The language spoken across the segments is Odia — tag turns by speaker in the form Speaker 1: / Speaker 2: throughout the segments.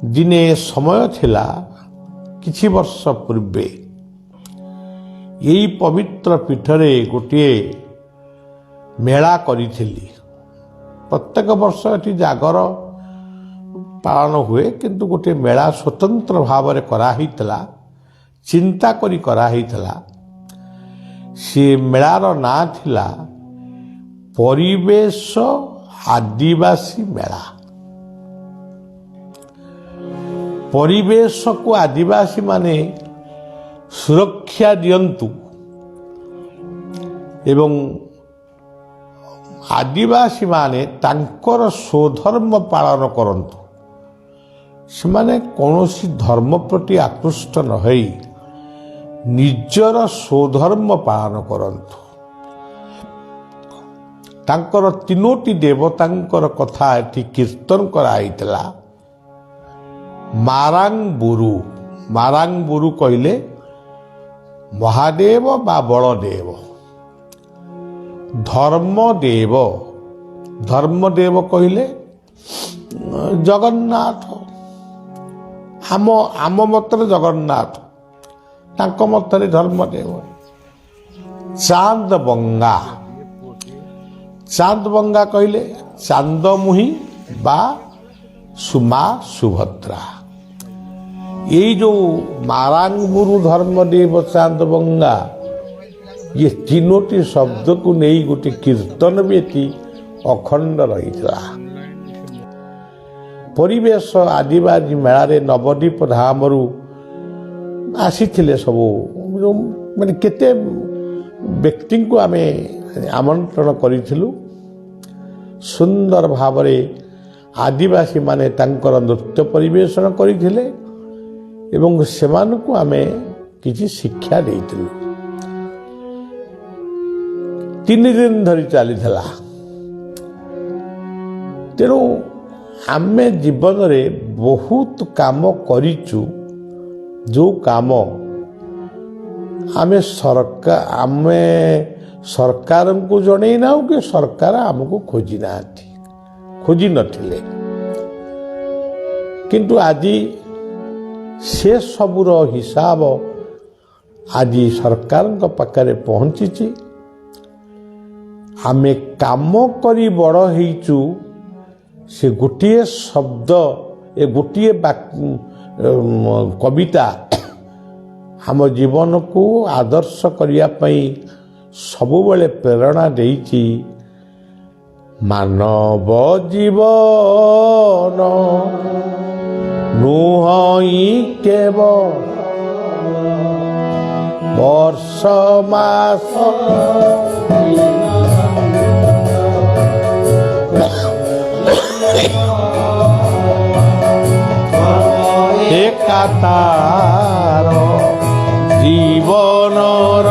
Speaker 1: दिने समय थिला किछि वर्ष पूर्वे यही पवित्र पीठरे गोटे मेला करी प्रत्येक वर्ष ये जागर पालन हुए किंतु गोटे मेला स्वतंत्र भाव में कराहीतला चिंता करी कराहीतला से मेलार ना थिला परिवेश आदिवासी मेला। परिवेश को आदिवासी माने सुरक्षा दियंतु एवं आदिवासी माने तांकर स्वधर्म पालन करंतु से माने कौनसी धर्म प्रति आकृष्ट न होई निजर स्वधर्म पालन करंतु। तांकर तीनोटी देवतांकर कथा एठी कीर्तन कराइतला। मारांग बुरु कहले महादेव बा बलदेव। धर्मदेव कहले जगन्नाथ। आम मतरे जगन्नाथ तांको मतरे धर्मदेव। चांद बंगा कहले चांदमुही बा सुमा सुभद्रा। ये जो मारांगुरु धर्मदेव चांद बंगा ये तीनोटी शब्द को नहीं गोटे कीर्तन भी अखंड रही। परिवेश आदिवासी मेला रे नवद्वीप धामरू आसी सबू माने केते व्यक्ति को आमे आमंत्रण करिथिलु। सुंदर भाव आदिवासी माने तांकर नृत्य परिवेषण करिथिले एवं सेमानकु आमे किछि शिक्षा देइथिलु। 3 दिन धरी चली थला। तेणु आमे जीवन रे बहुत काम करिचु जो काम आमे सरकार को जणे ना कि सरकार हमको खोजी नथिले किंतु आज से सबूर हिसाब आज सरकार पाखरे पहुंची। आमे काम करी बड़ हेचु से गोटे शब्द ए गोटे कविता हम जीवन को आदर्श करिया पई सबुबले प्रेरणा देइछि। मानव जीवन नुहई केवल वर्ष मास एकातार जीवनर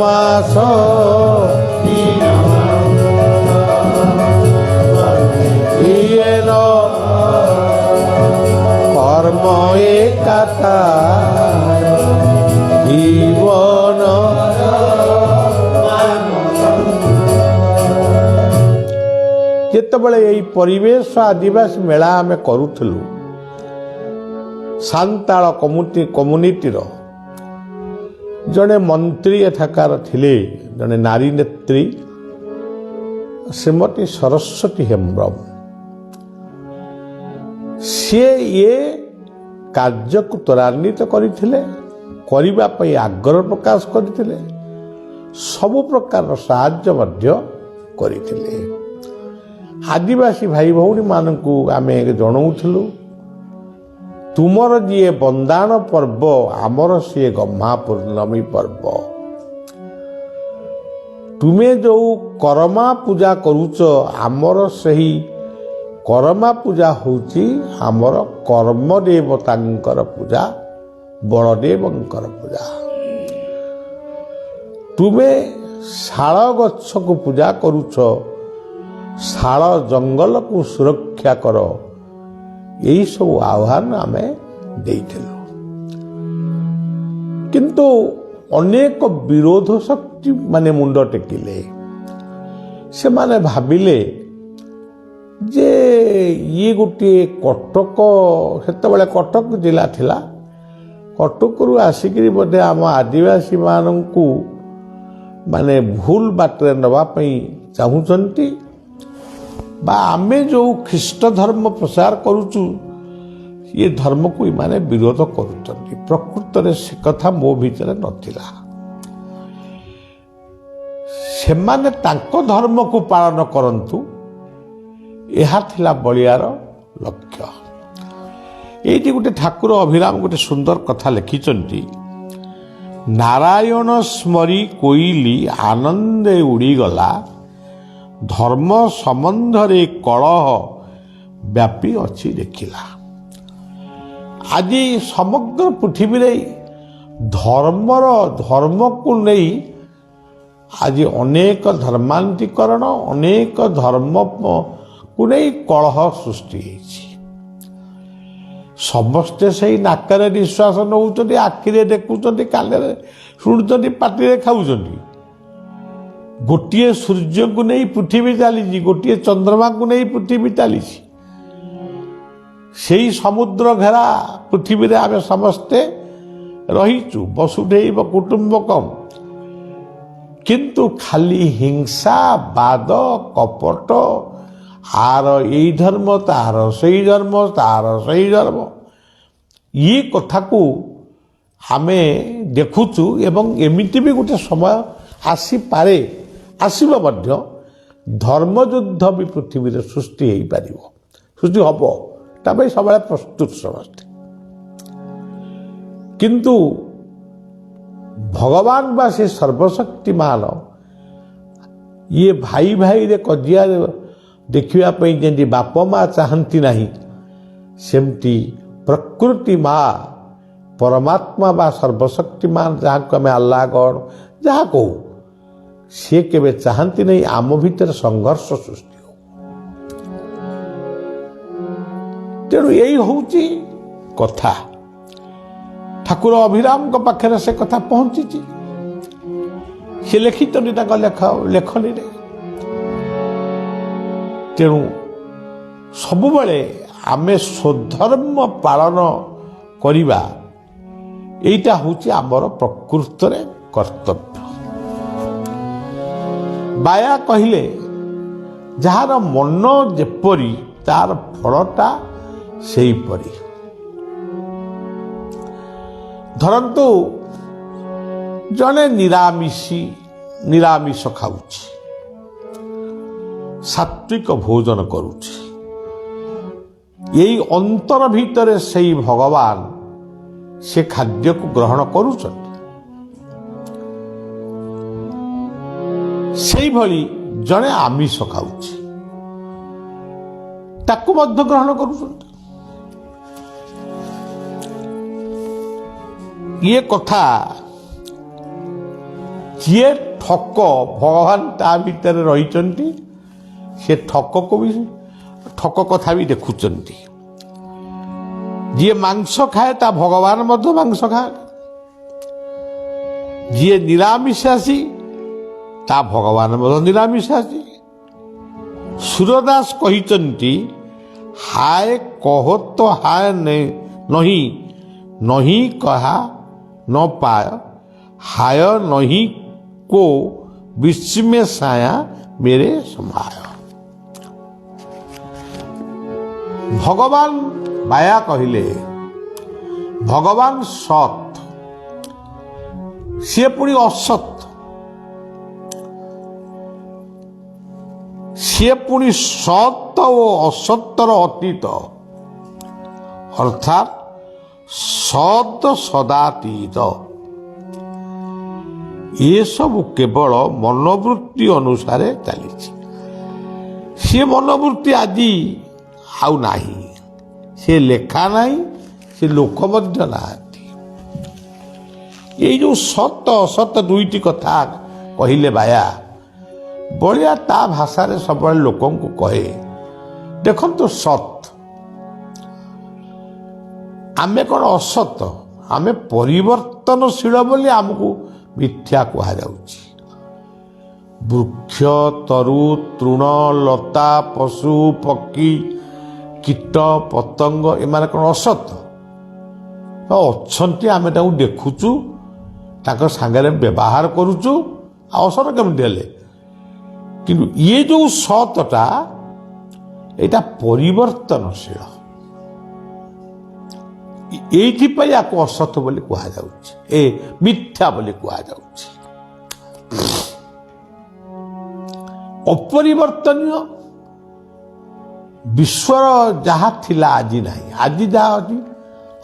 Speaker 1: मास कर्म एकातार जीवन। जेतबेले यही परिवेश आदिवासी मेला आमे करूथलु सांताल कम्युनिटी जड़े मंत्री एठाकार थिले जड़े नारी नेत्री श्रीमती सरस्वती हेम्ब्रम। सी ये कार्य को त्वरान्वित करने आग्रह प्रकाश करते सबु प्रकार साहाय्य मध्य करथिले। आदिवासी भाई भौणी मानकु आमे जणाउथलु तुमर जी बंदाण पर्व आमर सी गम्हा पूर्णमी पर्व। तुमे जो करमा पूजा करूच आमर सही करमा पूजा होची आमर कर्म देवतांकर पूजा बलदेवंकर पूजा। तुमे शाल गछ को पूजा करूच शाल जंगल को सुरक्षा कर यही सब आह्वान आमे देइथिलु। କିନ୍ତୁ ଅନେକ ବିରୋଧ ଶକ୍ତି ମାନେ ମୁଣ୍ଡ ଟେକିଲେ। ସେମାନେ ଭାବିଲେ ଯେ ଇଏ ଗୋଟିଏ କଟକ, ସେତେବେଳେ କଟକ ଜିଲ୍ଲା ଥିଲା, କଟକରୁ ଆସିକିରି ବୋଧେ ଆମ ଆଦିବାସୀମାନଙ୍କୁ ମାନେ ଭୁଲ ବାଟରେ ନେବା ପାଇଁ ଚାହୁଁଛନ୍ତି, ବା ଆମେ ଯେଉଁ ଖ୍ରୀଷ୍ଟ ଧର୍ମ ପ୍ରଚାର କରୁଛୁ ଏ ଧର୍ମକୁ ଏମାନେ ବିରୋଧ କରୁଛନ୍ତି। ପ୍ରକୃତରେ ସେ କଥା ମୋ ଭିତରେ ନଥିଲା। ସେମାନେ ତାଙ୍କ ଧର୍ମକୁ ପାଳନ କରନ୍ତୁ, ଏହା ଥିଲା ବଳିଆର ଲକ୍ଷ୍ୟ। ଏଇଠି ଗୋଟେ ଠାକୁର ଅଭିରାମ ଗୋଟେ ସୁନ୍ଦର କଥା ଲେଖିଛନ୍ତି, ନାରାୟଣ ସ୍ମରି କୋଇଲି ଆନନ୍ଦେ ଉଡ଼ିଗଲା, ଧର୍ମ ସମ୍ବନ୍ଧରେ କଳହ ବ୍ୟାପୀ ଅଛି ଦେଖିଲା। ଆଜି ସମଗ୍ର ପୃଥିବୀରେ ଧର୍ମକୁ ନେଇ ଆଜି ଅନେକ ଧର୍ମାନ୍ତରୀକରଣ, ଅନେକ ଧର୍ମକୁ ନେଇ କଳହ ସୃଷ୍ଟି ହେଇଛି। ସମସ୍ତେ ସେଇ ନାକରେ ନିଶ୍ୱାସ ନେଉଛନ୍ତି, ଆଖିରେ ଦେଖୁଛନ୍ତି, କାନରେ ଶୁଣୁଛନ୍ତି, ପାଟିରେ ଖାଉଛନ୍ତି। ଗୋଟିଏ ସୂର୍ଯ୍ୟକୁ ନେଇ ପୃଥିବୀ ଚାଲିଛି, ଗୋଟିଏ ଚନ୍ଦ୍ରମାକୁ ନେଇ ପୃଥିବୀ ଚାଲିଛି। ସେଇ ସମୁଦ୍ର ଘେରା ପୃଥିବୀରେ ଆମେ ସମସ୍ତେ ରହିଛୁ, ବସୁଧୈବ କୁଟୁମ୍ବକମ୍। କିନ୍ତୁ ଖାଲି ହିଂସା, ବାଦ, କପଟ, ଆର ଏଇ ଧର୍ମ, ତାହାର ସେଇ ଧର୍ମ, ତାହାର ସେଇ ଧର୍ମ, ଇଏ କଥାକୁ ଆମେ ଦେଖୁଛୁ। ଏବଂ ଏମିତି ବି ଗୋଟେ ସମୟ ଆସିପାରେ, ଆସିବ ମଧ୍ୟ, ଧର୍ମଯୁଦ୍ଧ ବି ପୃଥିବୀରେ ସୃଷ୍ଟି ହେଇପାରିବ, ସୃଷ୍ଟି ହବ। ତା ପାଇଁ ସବୁବେଳେ ପ୍ରସ୍ତୁତ ସମସ୍ତେ। କିନ୍ତୁ ଭଗବାନ ବା ସେ ସର୍ବଶକ୍ତିମାନ ଇଏ ଭାଇ ଭାଇରେ କଜିଆ ଦେଖିବା ପାଇଁ ଯେମିତି ବାପ ମା ଚାହାନ୍ତି ନାହିଁ, ସେମିତି ପ୍ରକୃତି ମା ପରମାତ୍ମା ବା ସର୍ବଶକ୍ତିମାନ, ଯାହାକୁ ଆମେ ଆଲ୍ଲାହ ଗଡ ଯାହା କହୁ, ସିଏ କେବେ ଚାହାନ୍ତି ନାହିଁ ଆମ ଭିତରେ ସଂଘର୍ଷ ସୃଷ୍ଟି ହଉ। ତେଣୁ ଏଇ ହଉଛି କଥା। ଠାକୁର ଅଭିରାମଙ୍କ ପାଖରେ ସେ କଥା ପହଞ୍ଚିଛି। ସେ ଲେଖିଛନ୍ତି ତାଙ୍କ ଲେଖନୀରେ। ତେଣୁ ସବୁବେଳେ ଆମେ ସ୍ୱଧର୍ମ ପାଳନ କରିବା, ଏଇଟା ହେଉଛି ଆମର ପ୍ରକୃତରେ କର୍ତ୍ତବ୍ୟ। ବାୟା କହିଲେ, ଯାହାର ମନ ଯେପରି ତାର ଫଳଟା ସେଇପରି। ଧରନ୍ତୁ ଜଣେ ନିରାମିଷ ଖାଉଛି, ସାତ୍ବିକ ଭୋଜନ କରୁଛି, ଏଇ ଅନ୍ତର ଭିତରେ ସେଇ ଭଗବାନ ସେ ଖାଦ୍ୟକୁ ଗ୍ରହଣ କରୁଛନ୍ତି। ସେଇଭଳି ଜଣେ ଆମିଷ ଖାଉଛି, ତାକୁ ମଧ୍ୟ ଗ୍ରହଣ କରୁଛନ୍ତି। ଇଏ କଥା ଯିଏ ଠକ, ଭଗବାନ ତା ଭିତରେ ରହିଛନ୍ତି, ସେ ଠକକୁ ବି ଠକ କଥା ବି ଦେଖୁଛନ୍ତି। ଯିଏ ମାଂସ ଖାଏ ତା ଭଗବାନ ମଧ୍ୟ ମାଂସ ଖାଏ। ଯିଏ ନିରାମିଷାସୀ ତା ଭଗବାନ ମଧ୍ୟ ନିରାମିଷାସୀ। ସୁରଦାସ କହିଛନ୍ତି, ହାୟ କହୋ ତ ହାୟ ନହିଁ, ନହିଁ କହା ନ ପାୟ, ହାୟ ନହିଁ को विश्व में साया मेरे समाय। भगवान बाया कहले, भगवान सत, सी पुणी असत, सी पुणी सत और असतर अतीत, अर्थात सत सदातीत। ये सब केवल मनोवृत्ति अनुसार चली। सी मनोवृत्ति आज आउ नाही, से लेखा नाही, से लोक मध्य नाहांती। ये जो सत असत दुईटी कथा कहले बाया, बलिया ता भाषा रे सब लोकों को कहे, देखो तो सत, आमे कौन असत, ଆମେ ପରିବର୍ତ୍ତନଶୀଳ ବୋଲି ଆମକୁ ମିଥ୍ୟା କୁହାଯାଉଛି। ବୃକ୍ଷ, ତରୁ, ତୃଣ, ଲତା, ପଶୁ, ପକ୍ଷୀ, କୀଟ, ପତଙ୍ଗ ଏମାନେ କ'ଣ ଅସତ? ଅଛନ୍ତି, ଆମେ ତାଙ୍କୁ ଦେଖୁଛୁ, ତାଙ୍କ ସାଙ୍ଗରେ ବ୍ୟବହାର କରୁଛୁ, ଆଉ ଅସତ କେମିତି ହେଲେ? କିନ୍ତୁ ଇଏ ଯେଉଁ ସତଟା ଏଇଟା ପରିବର୍ତ୍ତନଶୀଳ, ଏଇଥିପାଇଁ ୟାକୁ ଅସତ ବୋଲି କୁହାଯାଉଛି, ମିଥ୍ୟା ବୋଲି କୁହାଯାଉଛି। ଅପରିବର୍ତ୍ତନୀୟ ବିଶ୍ୱର ଯାହା ଥିଲା ଆଜି ନାହିଁ, ଆଜି ଯାହା ଅଛି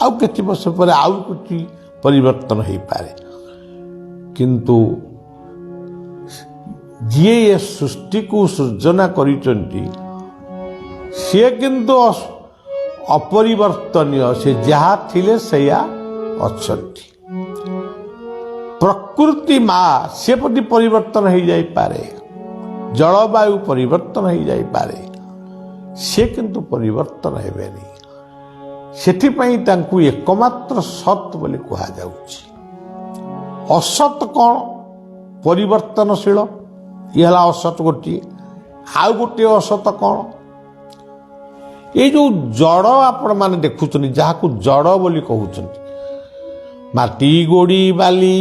Speaker 1: ଆଉ କିଛି ବର୍ଷ ପରେ ଆଉ କିଛି ପରିବର୍ତ୍ତନ ହେଇପାରେ। କିନ୍ତୁ ଯିଏ ଏ ସୃଷ୍ଟିକୁ ସୃଜନା କରିଛନ୍ତି ସିଏ କିନ୍ତୁ ଅପରିବର୍ତ୍ତନୀୟ, ସେ ଯାହା ଥିଲେ ସେଇଆ ଅଛନ୍ତି। ପ୍ରକୃତି ମା ସେ ପ୍ରତି ପରିବର୍ତ୍ତନ ହେଇଯାଇପାରେ, ଜଳବାୟୁ ପରିବର୍ତ୍ତନ ହେଇଯାଇପାରେ, ସେ କିନ୍ତୁ ପରିବର୍ତ୍ତନ ହେବେନି। ସେଥିପାଇଁ ତାଙ୍କୁ ଏକମାତ୍ର ସତ୍ ବୋଲି କୁହାଯାଉଛି। ଅସତ୍ କ'ଣ? ପରିବର୍ତ୍ତନଶୀଳ, ଇଏ ହେଲା ଅସତ୍ ଗୋଟିଏ। ଆଉ ଗୋଟିଏ ଅସତ କ'ଣ? ଏଇ ଯେଉଁ ଜଡ଼ ଆପଣମାନେ ଦେଖୁଛନ୍ତି, ଯାହାକୁ ଜଡ଼ ବୋଲି କହୁଛନ୍ତି, ମାଟି, ଗୋଡ଼ି, ବାଲି,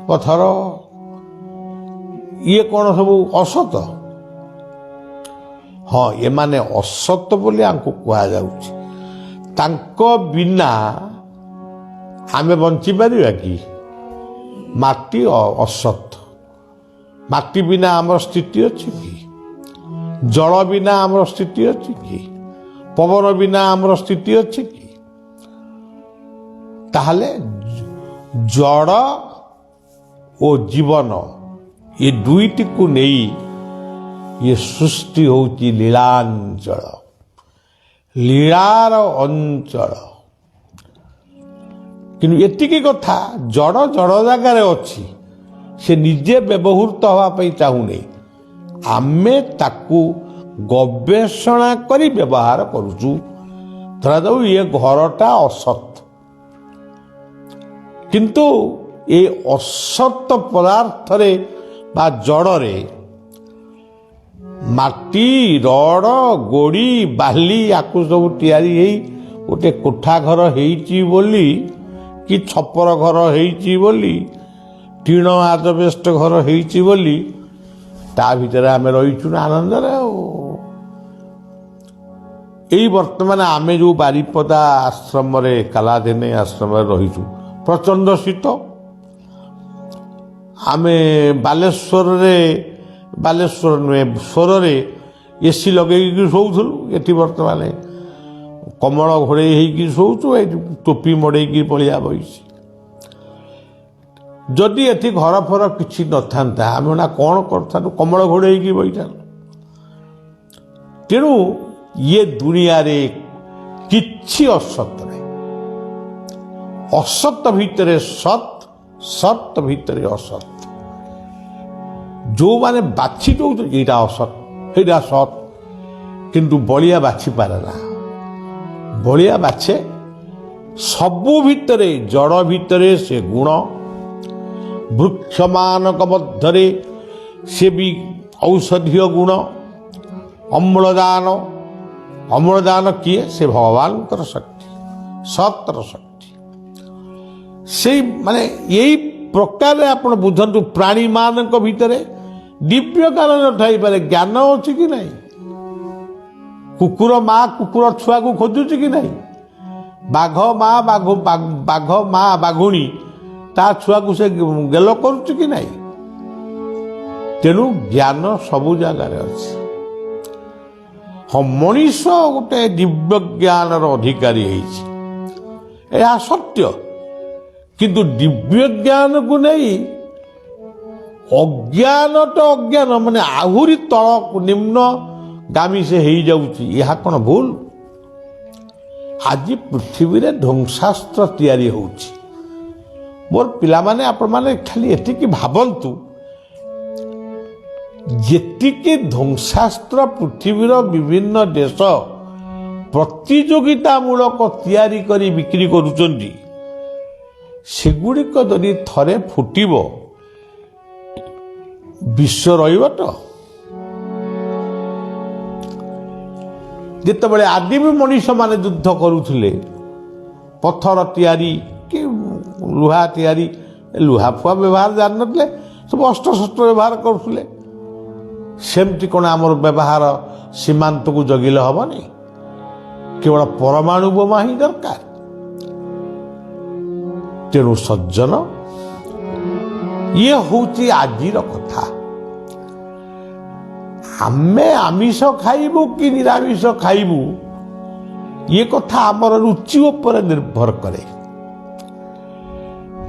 Speaker 1: ପଥର, ଇଏ କ'ଣ ସବୁ ଅସତ? ହଁ, ଏମାନେ ଅସତ ବୋଲି ଆମକୁ କୁହାଯାଉଛି। ତାଙ୍କ ବିନା ଆମେ ବଞ୍ଚିପାରିବା କି? ମାଟି ଅସତ, ମାଟି ବିନା ଆମର ସ୍ଥିତି ଅଛି କି? ଜଳ ବିନା ଆମର ସ୍ଥିତି ଅଛି କି? ପବନ ବିନା ଆମର ସ୍ଥିତି ଅଛି କି? ତାହେଲେ ଜଡ଼ ଓ ଜୀବନ ଏ ଦୁଇଟିକୁ ନେଇ ଇଏ ସୃଷ୍ଟି ହେଉଛି ଲୀଳାଞ୍ଚଳ, ଲୀଳାର ଅଞ୍ଚଳ। କିନ୍ତୁ ଏତିକି କଥା, ଜଡ଼ ଜଡ଼ ଜାଗାରେ ଅଛି, ସେ ନିଜେ ବ୍ୟବହୃତ ହେବା ପାଇଁ ଚାହୁଁନି, ଆମେ ତାକୁ ଗବେଷଣା କରି ବ୍ୟବହାର କରୁଛୁ। ଧରାଯାଉ ଇଏ ଘରଟା ଅସତ, କିନ୍ତୁ ଏ ଅସତ ପଦାର୍ଥରେ ବା ଜଡ଼ରେ ମାଟି, ରଡ଼, ଗୋଡ଼ି, ବାଲି ୟାକୁ ସବୁ ତିଆରି ହେଇ ଗୋଟେ କୋଠା ଘର ହେଇଛି ବୋଲି, କି ଛପର ଘର ହେଇଛି ବୋଲି, ଟିଣ ଆଜବେଷ୍ଟ ଘର ହେଇଛି ବୋଲି ତା ଭିତରେ ଆମେ ରହିଛୁ ନା ଆନନ୍ଦରେ। ଆଉ ଏଇ ବର୍ତ୍ତମାନ ଆମେ ଯେଉଁ ବାରିପଦା ଆଶ୍ରମରେ, କାଲାଦିନେ ଆଶ୍ରମରେ ରହିଛୁ, ପ୍ରଚଣ୍ଡ ଶୀତ। ଆମେ ବାଲେଶ୍ୱର ନୁହେଁ, ସ୍ୱରରେ ଏସି ଲଗେଇକି ଶୋଉଥିଲୁ। ଏଠି ବର୍ତ୍ତମାନ କମଳ ଘୋଡ଼େଇ ହେଇକି ଶୋଉଛୁ, ଏଇ ଟୋପି ମଡ଼େଇକି ପଳିଆ ବଇଛି। ଯଦି ଏଠି ଘର ଫର କିଛି ନଥାନ୍ତା, ଆମେ ନା କ'ଣ କରିଥାନ୍ତୁ? କମଳ ଘୋଡ଼େଇକି ବଇଥାନ୍ତୁ। ତେଣୁ ଇଏ ଦୁନିଆରେ କିଛି ଅସତ ନାହିଁ। ଅସତ ଭିତରେ ସତ୍, ସତ୍ ଭିତରେ ଅସତ୍। ଯେଉଁମାନେ ବାଛି ଦେଉଛନ୍ତି ଏଇଟା ଅସତ୍, ସେଇଟା ସତ୍, କିନ୍ତୁ ବଳିଆ ବାଛି ପାରେ ନା। ବଳିଆ ବାଛେ ସବୁ ଭିତରେ, ଜଡ଼ ଭିତରେ ସେ ଗୁଣ, ବୃକ୍ଷମାନଙ୍କ ମଧ୍ୟରେ ସେ ବି ଔଷଧୀୟ ଗୁଣ, ଅମ୍ଳଜାନ କିଏ? ସେ ଭଗବାନଙ୍କର ଶକ୍ତି, ସତ୍ର ଶକ୍ତି। ସେଇ ମାନେ ଏଇ ପ୍ରକାରରେ ଆପଣ ବୁଝନ୍ତୁ, ପ୍ରାଣୀମାନଙ୍କ ଭିତରେ ଦିବ୍ୟ ଜ୍ଞାନ ନଥାଇପାରେ, ଜ୍ଞାନ ଅଛି କି ନାହିଁ? କୁକୁର ମା କୁକୁର ଛୁଆକୁ ଖୋଜୁଛି କି ନାହିଁ? ବାଘ ମା ବାଘୁଣୀ ତା ଛୁଆକୁ ସେ ଗେଲ କରୁଛି କି ନାହିଁ? ତେଣୁ ଜ୍ଞାନ ସବୁ ଜାଗାରେ ଅଛି। ହଁ, ମଣିଷ ଗୋଟେ ଦିବ୍ୟ ଜ୍ଞାନର ଅଧିକାରୀ ହେଇଛି, ଏହା ସତ୍ୟ। କିନ୍ତୁ ଦିବ୍ୟ ଜ୍ଞାନକୁ ନେଇ ଅଜ୍ଞାନ ତ ଅଜ୍ଞାନ, ମାନେ ଆହୁରି ତଳ ନିମ୍ନ ଗାମୀ ସେ ହେଇଯାଉଛି, ଏହା କ'ଣ ଭୁଲ? ଆଜି ପୃଥିବୀରେ ଧ୍ୱଂସାସ୍ତ୍ର ତିଆରି ହେଉଛି। ମୋର ପିଲାମାନେ, ଆପଣମାନେ ଖାଲି ଏତିକି ଭାବନ୍ତୁ, ଯେତିକି ଧ୍ୱଂସାସ୍ତ୍ର ପୃଥିବୀର ବିଭିନ୍ନ ଦେଶ ପ୍ରତିଯୋଗିତାମୂଳକ ତିଆରି କରି ବିକ୍ରି କରୁଛନ୍ତି, ସେଗୁଡ଼ିକ ଯଦି ଥରେ ଫୁଟିବ ବିଶ୍ୱ ରହିବ ତ? ଯେତେବେଳେ ଆଦିମ ମଣିଷମାନେ ଯୁଦ୍ଧ କରୁଥିଲେ, ପଥର ତିଆରି କି ଲୁହା ତିଆରି, ଲୁହା ଫୁଆ ବ୍ୟବହାର ଜାଣିନଥିଲେ, ସବୁ ଅସ୍ତ୍ରଶସ୍ତ୍ର ବ୍ୟବହାର କରୁଥିଲେ। ସେମିତି କ'ଣ ଆମର ବ୍ୟବହାର ସୀମାନ୍ତକୁ ଜଗିଲେ ହେବନି? କେବଳ ପରମାଣୁ ବୋମା ହିଁ ଦରକାର। ତେଣୁ ସଜ୍ଜନ, ଇଏ ହେଉଛି ଆଜିର କଥା। ଆମେ ଆମିଷ ଖାଇବୁ କି ନିରାମିଷ ଖାଇବୁ, ଇଏ କଥା ଆମର ରୁଚି ଉପରେ ନିର୍ଭର କରେ।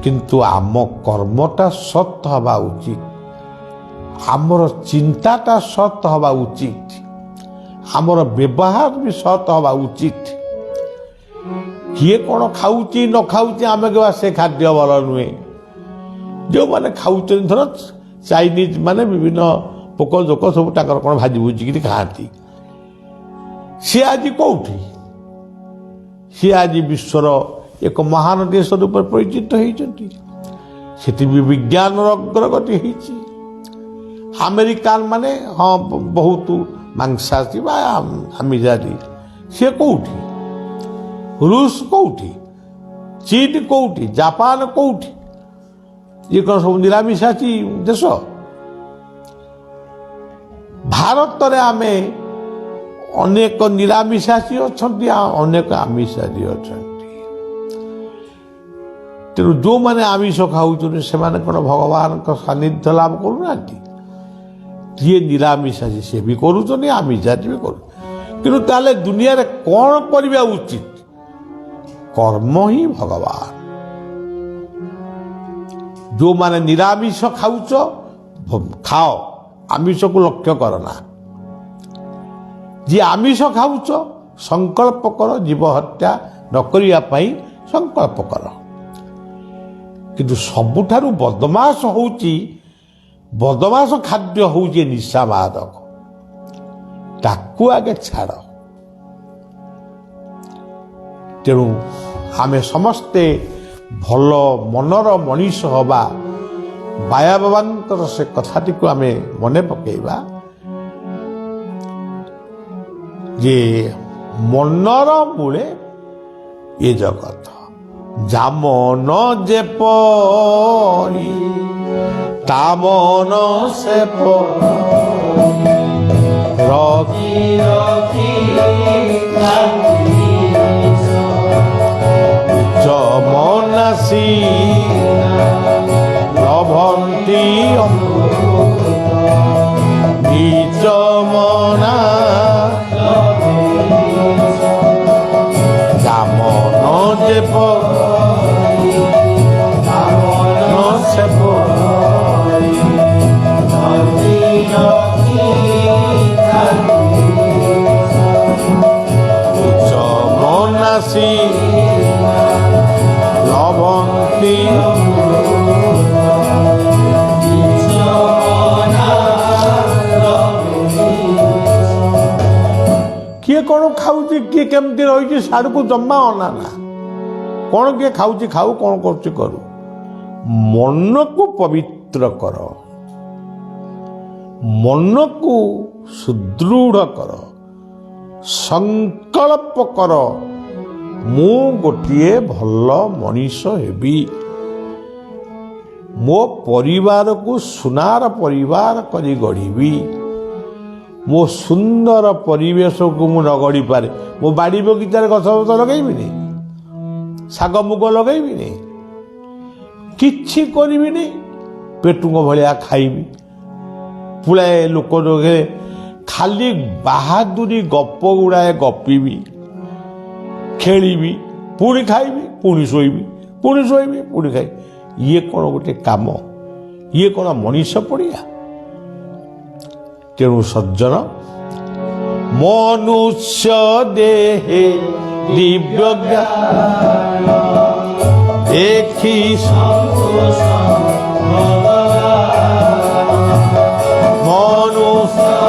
Speaker 1: କିନ୍ତୁ ଆମ କର୍ମଟା ସତ୍ ହେବା ଉଚିତ, ଆମର ଚିନ୍ତାଟା ସତ୍ ହେବା ଉଚିତ, ଆମର ବ୍ୟବହାର ବି ସତ୍ ହେବା ଉଚିତ। କିଏ କ'ଣ ଖାଉଛି ନ ଖାଉଛି ଆମେ କହିବା ସେ ଖାଦ୍ୟ ଭଲ ନୁହେଁ। ଯେଉଁମାନେ ଖାଉଛନ୍ତି, ଧର ଚାଇନିଜ ମାନେ ବିଭିନ୍ନ ପୋକ ଜୋକ ସବୁ ତାଙ୍କର କ'ଣ ଭାଜି ଭୁଜିକିରି ଖାଆନ୍ତି, ସିଏ ଆଜି କେଉଁଠି? ସିଏ ଆଜି ବିଶ୍ୱର ଏକ ମହାନ ଦେଶ ରୂପରେ ପରିଚିତ ହେଇଛନ୍ତି। ସେଠି ବି ବିଜ୍ଞାନର ଅଗ୍ରଗତି ହେଇଛି। ଆମେରିକାନ ମାନେ ହଁ ବହୁତ ମାଂସାଶୀ ବା ଆମିଷାଶୀ, ସିଏ କେଉଁଠି? ରୁଷ କେଉଁଠି? ଚୀନ କେଉଁଠି? ଜାପାନ କେଉଁଠି? ଇଏ କ'ଣ ସବୁ ନିରାମିଷାଶୀ ଦେଶ? ଭାରତରେ ଆମେ ଅନେକ ନିରାମିଷାଶୀ ଅଛନ୍ତି, ଅନେକ ଆମିଷାଶୀ ଅଛନ୍ତି। ତେଣୁ ଯେଉଁମାନେ ଆମିଷ ଖାଉଛନ୍ତି ସେମାନେ କ'ଣ ଭଗବାନଙ୍କ ସାନ୍ନିଧ୍ୟ ଲାଭ କରୁନାହାନ୍ତି? ଯିଏ ନିରାମିଷାଶୀ ସେ ବି କରୁଛନ୍ତି, ଆମିଷାଶୀ ବି କରୁଛନ୍ତି। କିନ୍ତୁ ତାହେଲେ ଦୁନିଆରେ କ'ଣ କରିବା ଉଚିତ? କର୍ମ ହିଁ ଭଗବାନ। ଯେଉଁମାନେ ନିରାମିଷ ଖାଉଛ ଖାଅ, ଆମିଷକୁ ଲକ୍ଷ୍ୟ କର ନା। ଯିଏ ଆମିଷ ଖାଉଛ ସଂକଳ୍ପ କର ଜୀବ ହତ୍ୟା ନ କରିବା ପାଇଁ ସଂକଳ୍ପ କର। କିନ୍ତୁ ସବୁଠାରୁ ବଦମାସ ଖାଦ୍ୟ ହେଉଛି ନିଶା ମାଦକ। ତାକୁ ଆଗେ ଛାଡ଼। ତେଣୁ ଆମେ ସମସ୍ତେ ଭଲ ମନର ମଣିଷ ହେବା। ବାୟା ବାବାଙ୍କର ସେ କଥାଟିକୁ ଆମେ ମନେ ପକେଇବା ଯେ ମନର ମୂଳେ ଏ ଜଗତ, ଯାମନ ଯେପରି ତା ମନ ସେପରି, ରଖି ରଖି ମନାସୀ ଲଭନ୍ତି ନିଜ ମନା, ଯାମନ ଯେପରି ତାମନ ସେପରି, ନିଜ ମନାସୀ ଲଭନ୍ତି। କିଏ କ'ଣ ଖାଉଛି, କିଏ କେମିତି ରହିଛି, ସାଡ଼କୁ ଜମା ଅନାନା। କ'ଣ କିଏ ଖାଉଛି ଖାଉ, କ'ଣ କରୁଛି କରୁ। ମନକୁ ପବିତ୍ର କର, ମନକୁ ସୁଦୃଢ଼ କର, ସଂକଳ୍ପ କର ମୁଁ ଗୋଟିଏ ଭଲ ମଣିଷ ହେବି, ମୋ ପରିବାରକୁ ସୁନାର ପରିବାର କରି ଗଢ଼ିବି, ମୋ ସୁନ୍ଦର ପରିବେଶକୁ ମୁଁ ନ ଗଢ଼ିପାରେ, ମୋ ବାଡ଼ି ବଗିଚାରେ ଗଛ ଫଛ ଲଗେଇବିନି, ଶାଗ ମୁଗ ଲଗେଇବିନି, କିଛି କରିବିନି, ପେଟୁଙ୍କ ଭଳିଆ ଖାଇବି, ପୁଳାଏ ଲୋକ ଯୋଗେ ଖାଲି ବାହାଦୁରୀ ଗପ ଗୁଡ଼ାଏ ଗପିବି, ଖେଳିବି, ପୁଣି ଖାଇବି, ପୁଣି ଶୋଇବି, ପୁଣି ଶୋଇବି, ପୁଣି ଖାଇବି। ଇଏ କ'ଣ ଗୋଟେ କାମ? ଇଏ କ'ଣ ମଣିଷ ପଡ଼ିଆ? ତେଣୁ ସଜ୍ଜନ, ମନୁଷ୍ୟ ଦେହେ ଦିବ୍ୟ ଜ୍ଞାନ ଦେଖି ମନୁଷ୍ୟ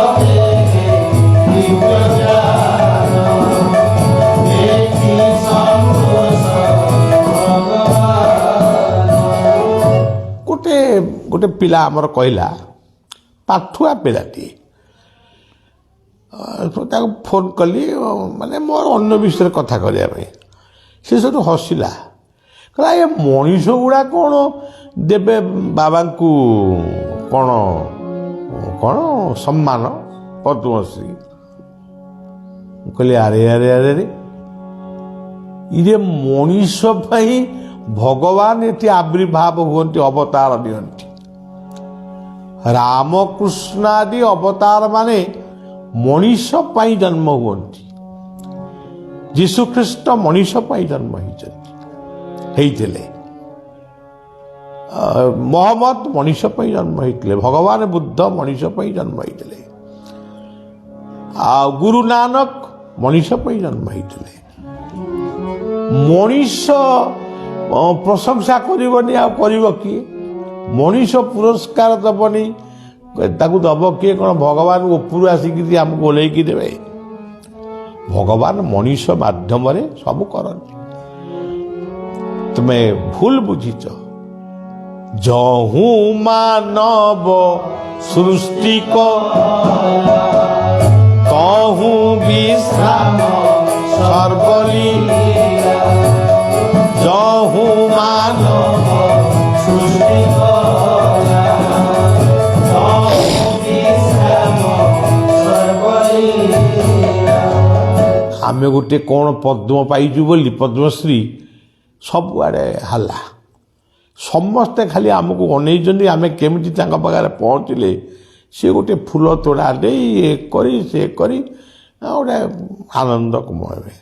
Speaker 1: गोटे पिला आमर कहला पाठुआ पिलाटी फोन कली माने मोर अन्य विषय कथा करने से सब हसिला कहला ये मनीष गुड़ा कौन देवे बाबा को कौन कौन सम्मान पद्मश्री कहले अरे अरे अरे रे ये मनीष भगवान ये आविर्भाव हुंती अवतार नियंती रामकृष्ण आदि अवतार माने मनीष पाई जन्म हुंती जीशुख्रीष्ट मनीष पाई जन्म होते मोहम्मद मनीष पाई जन्म होते भगवान बुद्ध मनीष पाई जन्म होते गुरु नानक मनीष पाई जन्म होते मनीष प्रशंसा करबनी आ किए मनीष पुरस्कार दबनी ताकू दब किए कौन भगवान उपरू आसिक आमको ओल्लैकी देवे भगवान मनीष माध्यम सब करती तुम्हें भूल बुझीच जहू मानव सृष्टि को तहू विश्राम सर्वली जहू मानव सृष्टि को आमे गोटे कौन पद्म पाइजु बोली पद्मश्री सबुआड़े हल्ला समस्ते खाली आमको अनेई आमे केमिति तांका पाखरे पहुँचले सी गोटे फूल तोड़ा दे ये करी से करी गोटे आनंद कमाइबे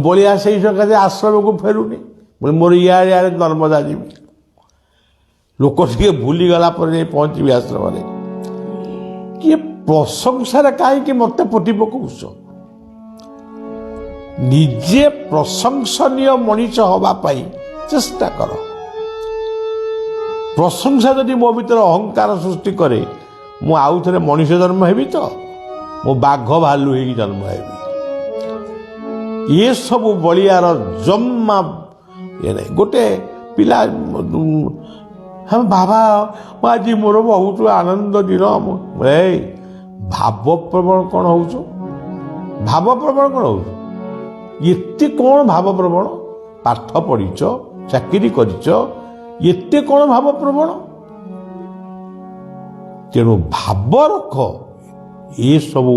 Speaker 1: बलिया से सकाशे आश्रम को फेरुनी मोर इे नर्मदा जी लोक टे भूलीगला पहुँची आश्रम किए प्रशंसार कहीं मत पोटी पकाउछ निजे प्रशंसनीय मनीष हवापाई चेष्टा कर प्रशंसा जदि मो भीतर अहंकार सृष्टि करे मु आउ थे मनीष जन्म हेबी तो मो बाघ भालू हो जन्म हेबी ये सब बलियार जम्मा ये नहीं गोटे पिला हम बाबा आज मोर बहुत आनंद दिन भाव प्रवण कौन हो भाव प्रवण कौन हो ये कौन भाव प्रवण पाठ पढ़ीच चाकरी करिच ये कौन भाव प्रवण तेणु भाव रख ये सब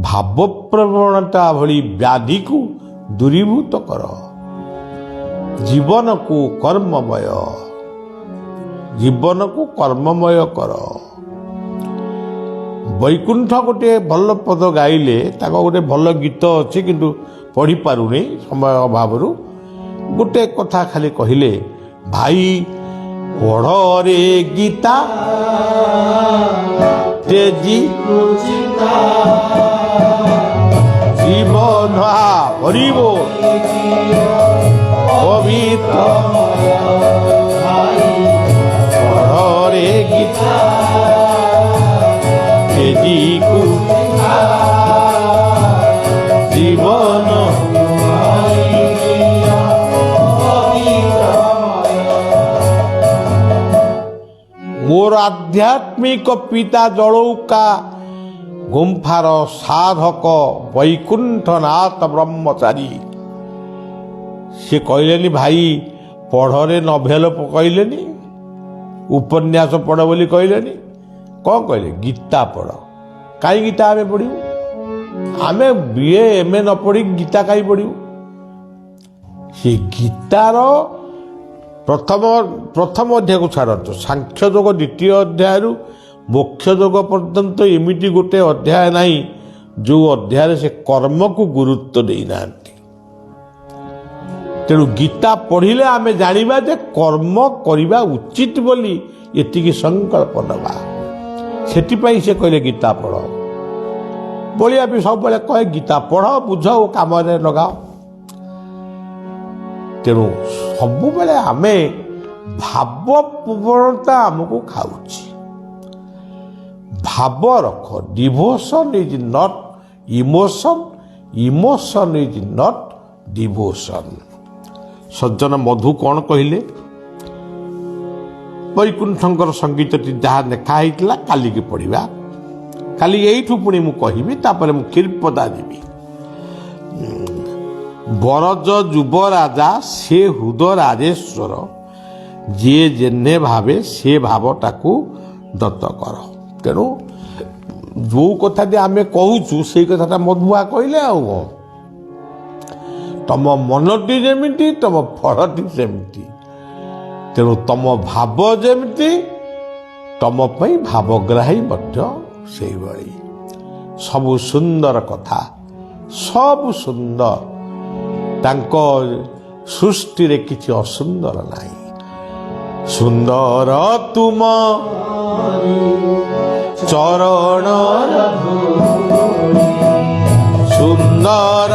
Speaker 1: भाव प्रवणता भली व्याधि को दूरीभूत कर जीवन को कर्ममय कर वैकुंठ गोटे भल पद गाइले ताको गोटे भल गीत अच्छे किंतु पढ़ी पारुनी समय अभाव गोटे कथा खाली कहले भाई पढ़ रे गीता तेजी जीवन भरिब पवित्र पढ़ रे गीता तेजी जीवन मोर आध्यात्मिक पिता जड़ौका गुंफार साधक वैकुंठनाथ ब्रह्मचारी से कहले भाई पढ़े नभेल कहले उपन्यास पढ़ बोली कहले कौन कहले गीता पढ़ कहीं गीता आमे पढ़ू आमे बीए एमए न पढ़ी गीता कहीं पढ़ू से गीतार प्रथम अध्याय को छाड़त सांख्य योग द्वितीय अध्याय मोक्ष योग पर्यंत एमती गोटे अध्याय नहीं जो अध्याय से कर्म को गुरुत्व देना तेणु गीता पढ़िले आमे जानिबा जे कर्म करिबा उचित बोली एतिकी संकल्प नबा सेटिपाई से कहले गीता पढ़ बोलिया भी सब बेले कहे गीता पढ़ बुझ काम लगाओ तेणु सबु बेले आमे भाव प्रवणता आमको खाऊची भाव रख devotion is not emotion emotion is not devotion सज्जन मधु कौन कहले ବୈକୁଣ୍ଠଙ୍କର ସଙ୍ଗୀତଟି ଯାହା ଲେଖା ହେଇଥିଲା କାଲିକି ପଢ଼ିବା। କାଲି ଏଇଠୁ ପୁଣି ମୁଁ କହିବି, ତାପରେ ମୁଁ କ୍ଷୀରପଦା ଯିବି। ବରଜ ଯୁବ ରାଜା ସେ ହୃଦ ରାଜେଶ୍ୱର, ଯିଏ ଯେନେ ଭାବେ ସେ ଭାବଟାକୁ ଦତ୍ତ କର। ତେଣୁ ଯେଉଁ କଥାଟି ଆମେ କହୁଛୁ ସେଇ କଥାଟା ମଧୁଆ କହିଲେ ଆଉ କ'ଣ। ତମ ମନଟି ଯେମିତି ତମ ଫଳଟି ସେମିତି। ତେଣୁ ତମ ଭାବ ଯେମିତି ତମ ପାଇଁ ଭାବଗ୍ରାହୀ ମଧ୍ୟ ସେଇଭଳି। ସବୁ ସୁନ୍ଦର କଥା, ସବୁ ସୁନ୍ଦର। ତାଙ୍କ ସୃଷ୍ଟିରେ କିଛି ଅସୁନ୍ଦର ନାହିଁ। ସୁନ୍ଦର ତୁମ ଚରଣ, ସୁନ୍ଦର